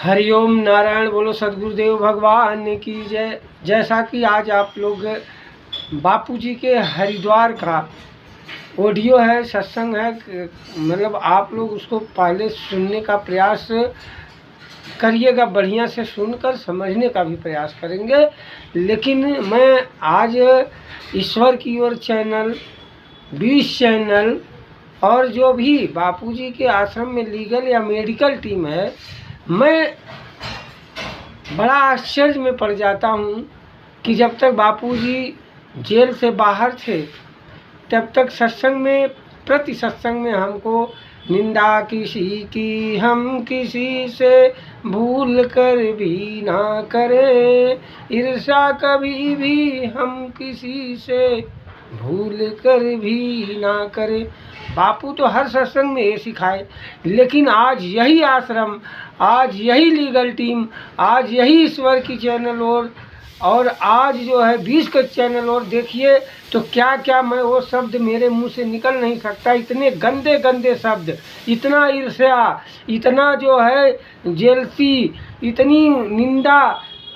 हरिओम नारायण बोलो सदगुरुदेव भगवान की जय। जैसा कि आज आप लोग बापूजी के हरिद्वार का ऑडियो है, सत्संग है, मतलब आप लोग उसको पहले सुनने का प्रयास करिएगा, बढ़िया से सुनकर समझने का भी प्रयास करेंगे। लेकिन मैं आज ईश्वर की ओर चैनल, 20 चैनल और जो भी बापूजी के आश्रम में लीगल या मेडिकल टीम है, मैं बड़ा आश्चर्य में पड़ जाता हूँ कि जब तक बापूजी जेल से बाहर थे तब तक सत्संग में, प्रति सत्संग में हमको निंदा किसी की हम किसी से भूल कर भी ना करें, ईर्ष्या कभी भी हम किसी से भूल कर भी ना करें। बापू तो हर सत्संग में ये सिखाए, लेकिन आज यही आश्रम, आज यही लीगल टीम, आज यही ईश्वर की चैनल और आज जो है 20 का चैनल और देखिए तो क्या क्या मैं वो शब्द मेरे मुंह से निकल नहीं सकता। इतने गंदे गंदे शब्द, इतना ईर्ष्या, इतना जो है जेलसी, इतनी निंदा।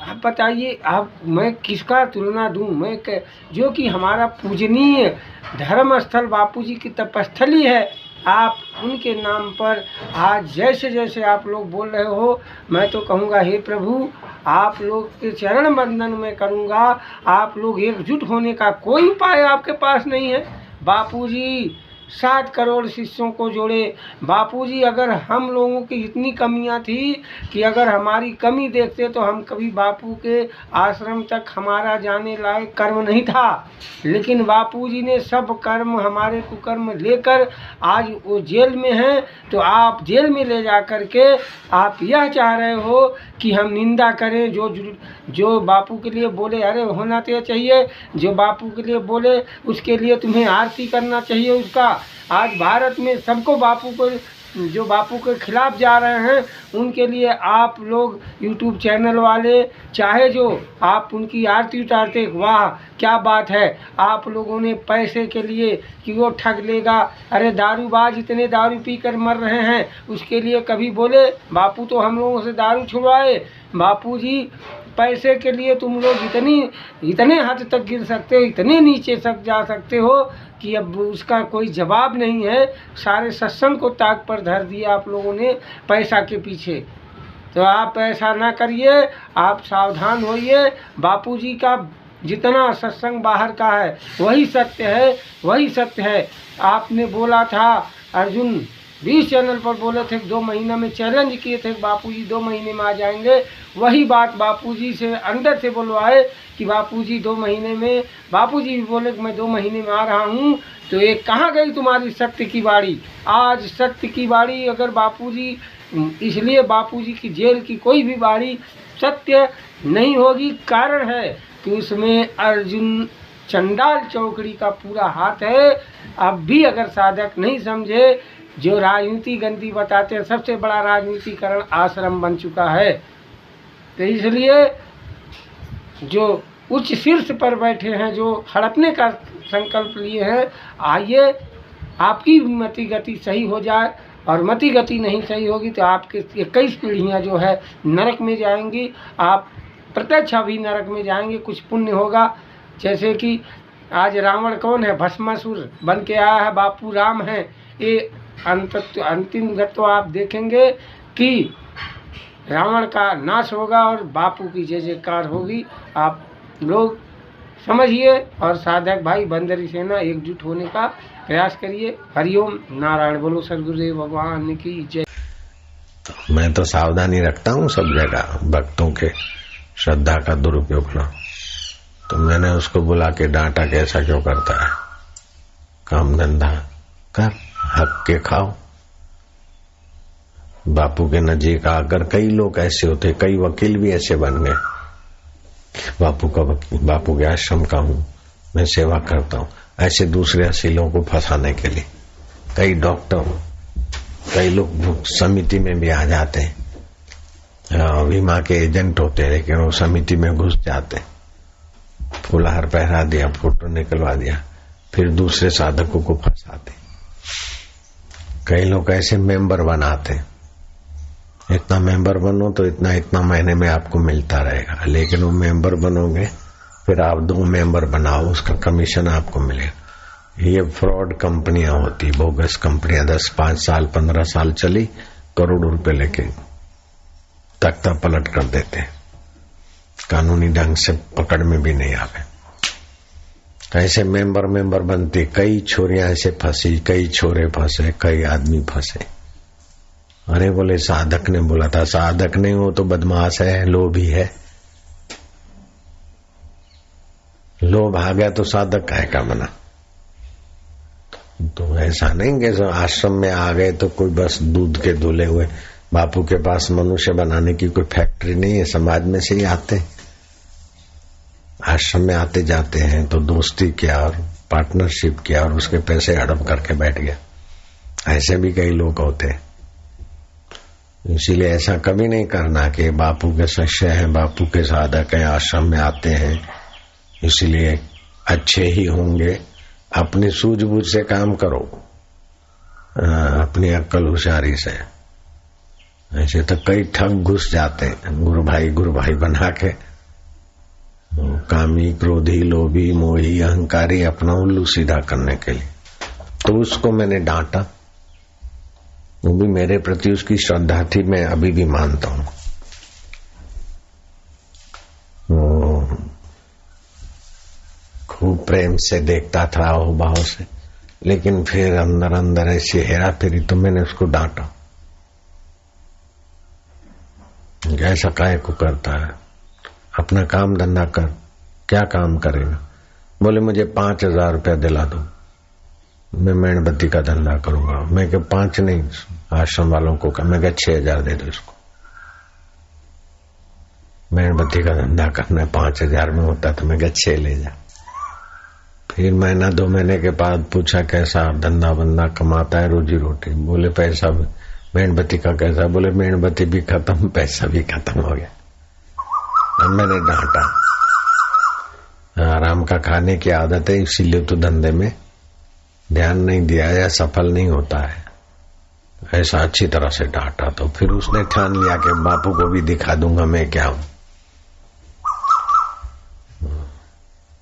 आप बताइए, आप मैं किसका तुलना दूं? मैं जो कि हमारा पूजनीय धर्म स्थल बापूजी की तपस्थली है, आप उनके नाम पर आज जैसे जैसे आप लोग बोल रहे हो, मैं तो कहूँगा हे प्रभु, आप लोग के चरण बंदन में करूँगा। आप लोग एकजुट होने का कोई उपाय आपके पास नहीं है। बापूजी 7 करोड़ शिष्यों को जोड़े। बापूजी अगर हम लोगों की इतनी कमियां थी कि अगर हमारी कमी देखते तो हम कभी बापू के आश्रम तक हमारा जाने लायक कर्म नहीं था, लेकिन बापूजी ने सब कर्म, हमारे कुकर्म लेकर आज वो जेल में हैं। तो आप जेल में ले जा कर के आप यह चाह रहे हो कि हम निंदा करें? जो बापू के लिए बोले, अरे होना तो चाहिए, जो बापू के लिए बोले उसके लिए तुम्हें आरती करना चाहिए उसका। आज भारत में सबको बापू को, जो बापू के खिलाफ जा रहे हैं उनके लिए आप लोग यूट्यूब चैनल वाले, चाहे जो आप उनकी आरती उतारते, वाह क्या बात है। आप लोगों ने पैसे के लिए कि वो ठग लेगा, अरे दारूबाज इतने दारू पी कर मर रहे हैं, उसके लिए कभी बोले? बापू तो हम लोगों से दारू छुड़वाए। बापूजी पैसे के लिए तुम लोग इतने हद तक गिर सकते हो, इतने नीचे तक जा सकते हो कि अब उसका कोई जवाब नहीं है। सारे सत्संग को ताक पर धर दिया आप लोगों ने पैसा के पीछे। तो आप ऐसा ना करिए, आप सावधान होइए। बापूजी का जितना सत्संग बाहर का है वही सत्य है, वही सत्य है। आपने बोला था, अर्जुन 20 चैनल पर बोले थे 2 महीने में, चैलेंज किए थे बापूजी 2 महीने में आ जाएंगे। वही बात बापूजी से अंदर से बोलवाए कि बापूजी 2 महीने में, बापूजी भी बोले कि मैं 2 महीने में आ रहा हूँ। तो ये कहाँ गई तुम्हारी सत्य की बाड़ी? आज सत्य की बाड़ी अगर बापूजी, इसलिए बापूजी की जेल की कोई भी बाड़ी सत्य नहीं होगी। कारण है कि उसमें अर्जुन चंडाल चौकड़ी का पूरा हाथ है। अब भी अगर साधक नहीं समझे, जो राजनीति गंदी बताते हैं, सबसे बड़ा राजनीतिकरण आश्रम बन चुका है। तो इसलिए जो उच्च शीर्ष पर बैठे हैं, जो हड़पने का संकल्प लिए हैं, आइए आपकी मति गति सही हो जाए। और मति गति नहीं सही होगी तो आपके 21 पीढ़ियाँ जो है नरक में जाएंगी। आप प्रत्यक्ष भी नरक में जाएंगे, कुछ पुण्य होगा। जैसे कि आज रावण कौन है? भस्मासुर बन के आया है, बापू राम है। ये अंतिम गत्व आप देखेंगे कि रावण का नाश होगा और बापू की जय जयकार होगी। आप लोग समझिए और साधक भाई बंदरी सेना एकजुट होने का प्रयास करिए। हरिओम नारायण बोलो सदगुरुदेव भगवान की जय। तो मैं तो सावधानी रखता हूँ सब जगह, भक्तों के श्रद्धा का दुरुपयोग ना। तो मैंने उसको बुला के डांटा कि ऐसा क्यों करता है, काम धंधा कर, हक के खाओ। बापू के नजीक आकर कई लोग ऐसे होते, कई वकील भी ऐसे बन गए। बापू का वकील, बापू के आश्रम का हूँ, मैं सेवा करता हूँ, ऐसे दूसरे असीलों को फंसाने के लिए। कई डॉक्टर, कई लोग समिति में भी आ जाते हैं, बीमा के एजेंट होते हैं, लेकिन वो समिति में घुस जाते हैं। फुलहार पहरा दिया, फोटो निकलवा दिया, फिर दूसरे साधकों को फंसाते। कई लोग ऐसे मेंबर बनाते, इतना मेंबर बनो तो इतना इतना महीने में आपको मिलता रहेगा, लेकिन वो मेंबर बनोगे फिर आप 2 मेंबर बनाओ, उसका कमीशन आपको मिलेगा। ये फ्रॉड कंपनियां होती, बोगस कंपनियां 5 साल 15 साल चली, करोड़ों रुपए लेके तख्ता पलट कर देते, कानूनी ढंग से पकड़ में भी नहीं आवे। ऐसे मेंबर बनती, कई छोरियां ऐसे फंसी, कई छोरे फंसे, कई आदमी फंसे। अरे बोले साधक ने बोला था, साधक नहीं हो तो बदमाश है, लोभी है। लोभ आ गया तो साधक काहे का बना। तो ऐसा नहीं कि आश्रम में आ गए तो कोई बस दूध के धुले हुए। बापू के पास मनुष्य बनाने की कोई फैक्ट्री नहीं है, समाज में से ही आते हैं। आश्रम में आते जाते हैं तो दोस्ती किया और पार्टनरशिप किया और उसके पैसे हड़प करके बैठ गया। ऐसे भी कई लोग होते हैं। इसीलिए ऐसा कभी नहीं करना कि बापू के शिष्य हैं, बापू के साधक हैं, आश्रम में आते हैं इसलिए अच्छे ही होंगे। अपनी सूझबूझ से काम करो, अपनी अक्ल होशियारी से। ऐसे तो कई ठग घुस जाते हैं गुरु भाई बना के, कामी, क्रोधी, लोभी, मोही, अहंकारी अपना उल्लू सीधा करने के लिए। तो उसको मैंने डांटा, वो भी मेरे प्रति उसकी श्रद्धा थी, मैं अभी भी मानता हूं। खूब प्रेम से देखता था हो भाव से, लेकिन फिर अंदर अंदर ऐसी हेरा फेरी, तो मैंने उसको डांटा। ऐसा काहे को करता है, अपना काम धंधा कर। क्या काम करेगा? बोले मुझे 5,000 रुपया दिला दो, मैं मेणबत्ती का धंधा करूंगा। मैं क्या 5 नहीं, आश्रम वालों को कहा, मैं क्या 6,000 दे दो इसको। मेणबत्ती का धंधा करना 5,000 में होता तो मैं क्या 6 ले जा। फिर महीना 2 महीने के बाद पूछा कैसा धंधा बंदा कमाता है, रोजी रोटी। बोले पैसा मेणबत्ती का कैसा? बोले मेणबत्ती भी खत्म, पैसा भी खत्म हो गया। अब मैंने डांटा, आराम का खाने की आदत है, इसीलिए तो धंधे में ध्यान नहीं दिया या सफल नहीं होता है। ऐसा अच्छी तरह से डांटा। तो फिर उसने ठान लिया कि बापू को भी दिखा दूंगा मैं क्या हूं।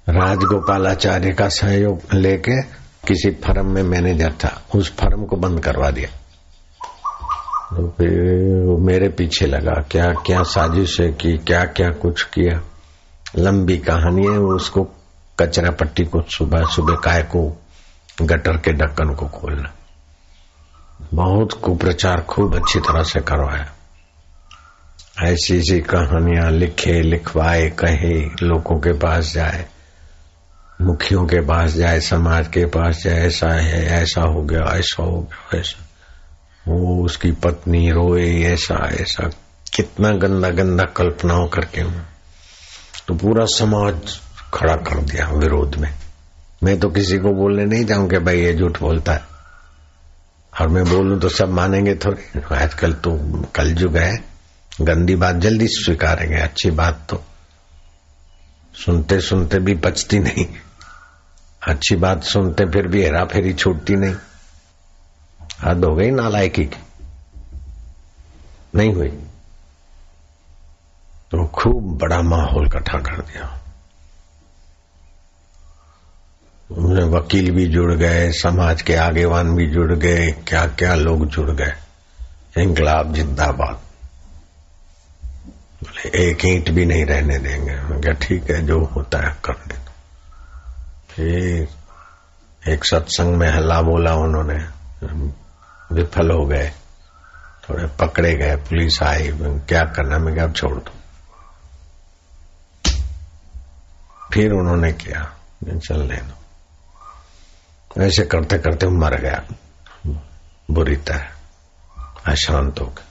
राजगोपालाचार्य का सहयोग लेके किसी फर्म में मैनेजर था, उस फर्म को बंद करवा दिया। तो फिर वो मेरे पीछे लगा, क्या क्या साजिशें की, क्या क्या कुछ किया। लंबी कहानी है। वो उसको कचरा पट्टी को सुबह सुबह काय को गटर के ढक्कन को खोलना, बहुत कुप्रचार खूब अच्छी तरह से करवाया। ऐसी ऐसी कहानियां लिखे लिखवाए, कहे, लोगों के पास जाए, मुखियों के पास जाए, समाज के पास जाए, ऐसा है, ऐसा हो गया, ऐसा हो गया, ऐसा। वो उसकी पत्नी रोए, ऐसा ऐसा, कितना गंदा गंदा कल्पनाओं करके तो पूरा समाज खड़ा कर दिया विरोध में। मैं तो किसी को बोलने नहीं जाऊं कि भाई ये झूठ बोलता है, और मैं बोलूं तो सब मानेंगे थोड़ी। आजकल तो कलयुग है, गंदी बात जल्दी स्वीकारेंगे, अच्छी बात तो सुनते सुनते भी पचती नहीं, अच्छी बात सुनते फिर भी हेरा फेरी छूटती नहीं। हद हो गई नालायकी की, नहीं हुई तो खूब बड़ा माहौल इकट्ठा कर दिया। वकील भी जुड़ गए, समाज के आगेवान भी जुड़ गए, क्या क्या लोग जुड़ गए। इंकलाब जिंदाबाद, बोले एक ईंट भी नहीं रहने देंगे। मैं क्या ठीक है, जो होता है करने दो। फिर एक सत्संग में हल्ला बोला उन्होंने, विफल हो गए, थोड़े पकड़े गए, पुलिस आई, क्या करना। मैं क्या अब छोड़ दो। फिर उन्होंने किया, चलने दो। ऐसे करते करते मर गया बुरी तरह, अशांत हो गया।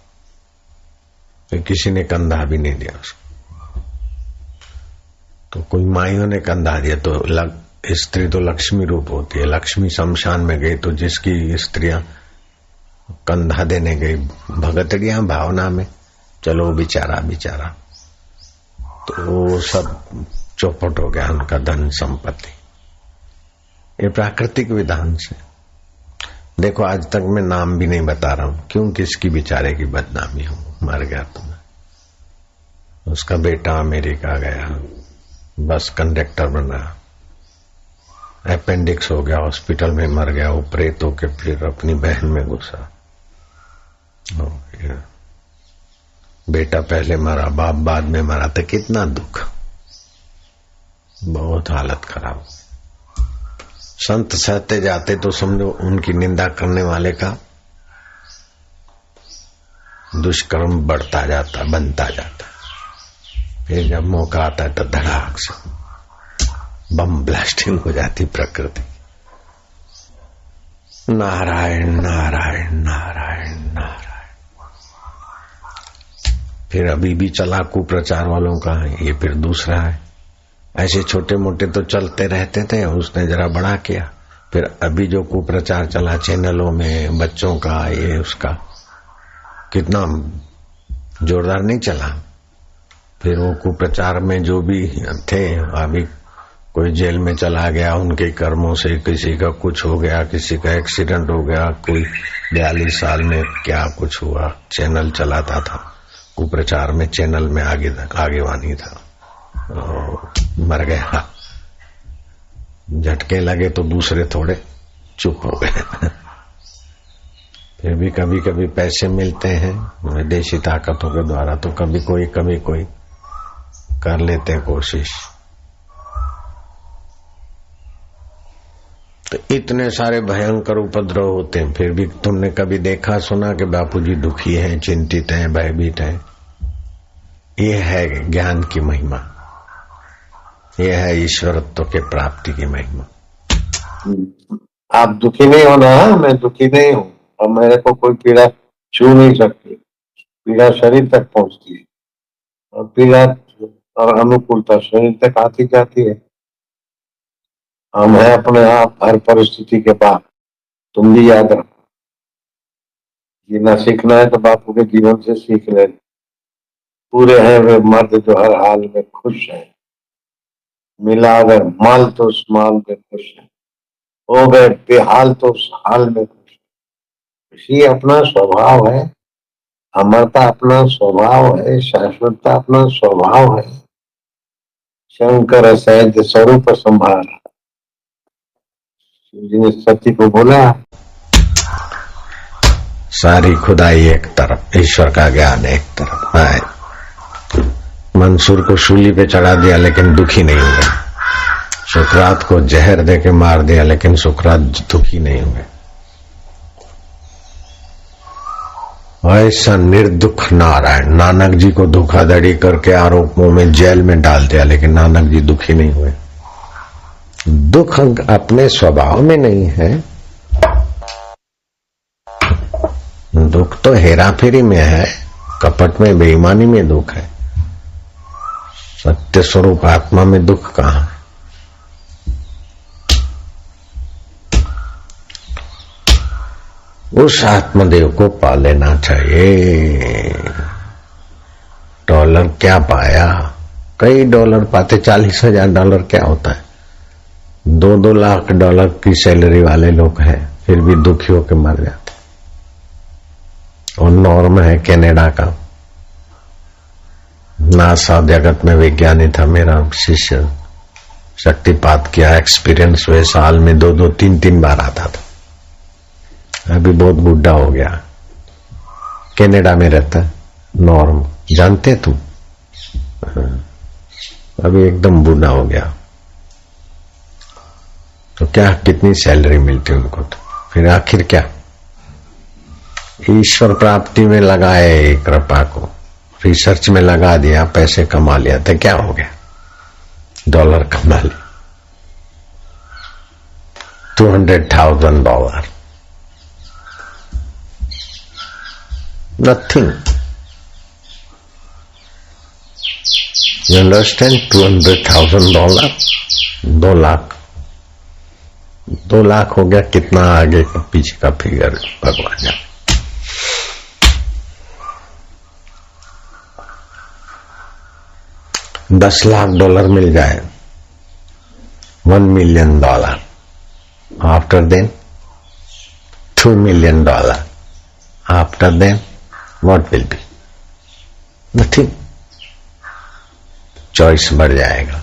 फिर किसी ने कंधा भी नहीं दिया उसको। तो कोई माइयों ने कंधा दिया। तो स्त्री तो लक्ष्मी रूप होती है। लक्ष्मी शमशान में गई तो जिसकी स्त्रियां कंधा देने गई, भगतड़ियां भावना में, चलो बेचारा बेचारा, तो सब चौपट हो गया उनका धन संपत्ति। ये प्राकृतिक विधान से। देखो आज तक मैं नाम भी नहीं बता रहा हूं, क्यों किसकी बेचारे की बदनामी हो। मर गया तुम्हें, उसका बेटा अमेरिका गया, बस कंडक्टर बना, अपेंडिक्स हो गया, हॉस्पिटल में मर गया, वो प्रेत होके फिर अपनी बहन में घुसा। बेटा पहले मरा, बाप बाद में मरा, तो कितना दुख, बहुत हालत खराब। संत सहते जाते तो समझो उनकी निंदा करने वाले का दुष्कर्म बढ़ता जाता, बनता जाता। फिर जब मौका आता है तो धड़ाक से बम ब्लास्टिंग हो जाती प्रकृति। नारायण नारायण नारायण नारायण। फिर अभी भी चला कुप्रचार वालों का, ये फिर दूसरा है। ऐसे छोटे मोटे तो चलते रहते थे, उसने जरा बड़ा किया। फिर अभी जो कुप्रचार चला चैनलों में बच्चों का, ये उसका कितना जोरदार नहीं चला। फिर वो कुप्रचार में जो भी थे, अभी कोई जेल में चला गया उनके कर्मों से, किसी का कुछ हो गया, किसी का एक्सीडेंट हो गया, कोई 42 साल में क्या कुछ हुआ। चैनल चलाता था कुप्रचार में, चैनल में आगेवानी था, मर गया। झटके लगे तो दूसरे थोड़े चुप हो गए। फिर भी कभी कभी पैसे मिलते हैं विदेशी ताकतों के द्वारा, तो कभी कोई कर लेते हैं कोशिश। तो इतने सारे भयंकर उपद्रव होते हैं, फिर भी तुमने कभी देखा सुना कि बापूजी दुखी हैं, चिंतित हैं, भयभीत हैं? ये है ज्ञान की महिमा, ये है ईश्वरत्व के प्राप्ति की महिमा। आप दुखी नहीं होना, मैं दुखी नहीं हूँ, और मेरे को कोई पीड़ा छू नहीं सकती। पीड़ा शरीर तक पहुंचती है, और पीड़ा और अनुकूलता शरीर तक आती जाती है। हम है अपने आप हर परिस्थिति के बाद। तुम भी याद रखो, जीना सीखना है तो बापू के जीवन से सीख ले। पूरे हैं वे मर्द जो हर हाल में खुश है, मिला अगर माल तो उस माल में खुश है, हो गए बेहाल तो उस हाल में खुश है। इसी अपना स्वभाव है, अमरता अपना स्वभाव है, शाश्वतता अपना स्वभाव है। शंकर सहज स्वरूप संभाल, जी ने सत्य को बोला। सारी खुदाई एक तरफ, ईश्वर का ज्ञान एक तरफ है। मंसूर को सूली पे चढ़ा दिया लेकिन दुखी नहीं हुए। सुकरात को जहर देके मार दिया लेकिन सुकरात दुखी नहीं हुए। ऐसा निर्दुख नारायण, नानक जी को धोखाधड़ी करके आरोपों में जेल में डाल दिया लेकिन नानक जी दुखी नहीं हुए। दुख अपने स्वभाव में नहीं है, दुख तो हेराफेरी में है, कपट में, बेईमानी में दुख है। सत्य स्वरूप आत्मा में दुख कहां है? उस आत्मदेव को पा लेना चाहिए। डॉलर क्या पाया? कई डॉलर पाते, $40,000 क्या होता है? 2-2 लाख डॉलर की सैलरी वाले लोग हैं, फिर भी दुखी होकर मर जाते। और नॉर्म है कनाडा का, नासा जगत में विज्ञानी था मेरा शिष्य, शक्तिपात किया, एक्सपीरियंस हुए, साल में 2-2, 3-3 बार आता था। अभी बहुत बुढ़ा हो गया, कनाडा में रहता है, नॉर्म जानते तुम? अभी एकदम बूढ़ा हो गया। तो क्या कितनी सैलरी मिलती उनको? तो फिर आखिर क्या? ईश्वर प्राप्ति में लगाए कृपा को, रिसर्च में लगा दिया, पैसे कमा लिया, तो क्या हो गया? डॉलर कमा लिया, $200,000, nothing. You understand? $200,000, 2 lakh, 2 lakh हो गया। कितना आगे का पीछे का फिगर भगवान जाने। $10 लाख मिल जाए, $1 million, after then $2 million. After then, what will be? Nothing. Choice बढ़ जाएगा,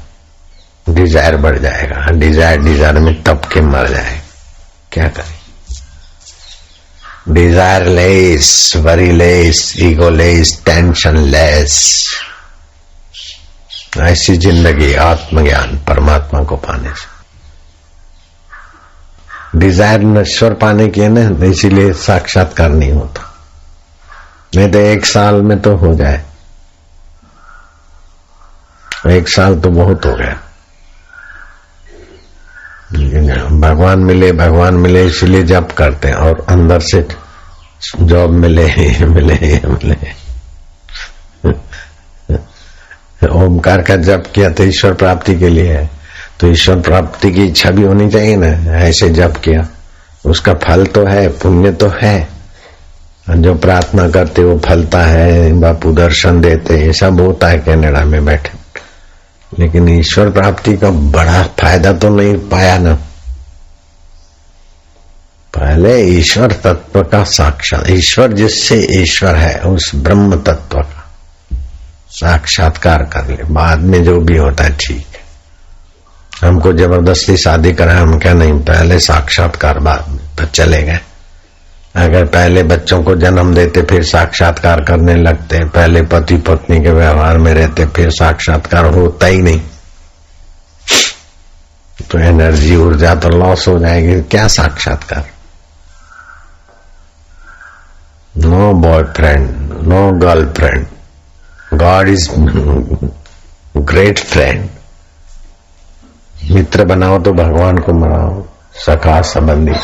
डिजायर बढ़ जाएगा, डिजायर में तप के मर जाएगा। क्या करें? Desire less, worry less, ego less, tension less. ऐसी जिंदगी आत्मज्ञान परमात्मा को पाने से। डिजायर नश्वर पाने की है ना, इसीलिए साक्षात्कार नहीं होता। नहीं तो 1 साल में तो हो जाए। 1 साल तो बहुत हो गया। भगवान मिले इसलिए जप करते हैं, और अंदर से जॉब मिले। ओमकार का जप किया तो ईश्वर प्राप्ति के लिए है, तो ईश्वर प्राप्ति की इच्छा भी होनी चाहिए ना। ऐसे जप किया, उसका फल तो है, पुण्य तो है। जो प्रार्थना करते वो फलता है, बापू दर्शन देते, ये सब होता है कनाडा में बैठे। लेकिन ईश्वर प्राप्ति का बड़ा फायदा तो नहीं पाया ना। पहले ईश्वर तत्व का साक्षात, ईश्वर जिससे ईश्वर है उस ब्रह्म तत्व का साक्षात्कार कर ले, बाद में जो भी होता है ठीक है। हमको जबरदस्ती शादी करा, हम क्या नहीं, पहले साक्षात्कार बाद में, तो चले गए। अगर पहले बच्चों को जन्म देते फिर साक्षात्कार करने लगते, पहले पति पत्नी के व्यवहार में रहते फिर साक्षात्कार होता ही नहीं, तो एनर्जी ऊर्जा तो लॉस हो जाएगी। क्या साक्षात्कार? No boyfriend, no girlfriend, God is great friend. मित्र बनाओ तो भगवान को मनाओ, सखा संबंधी।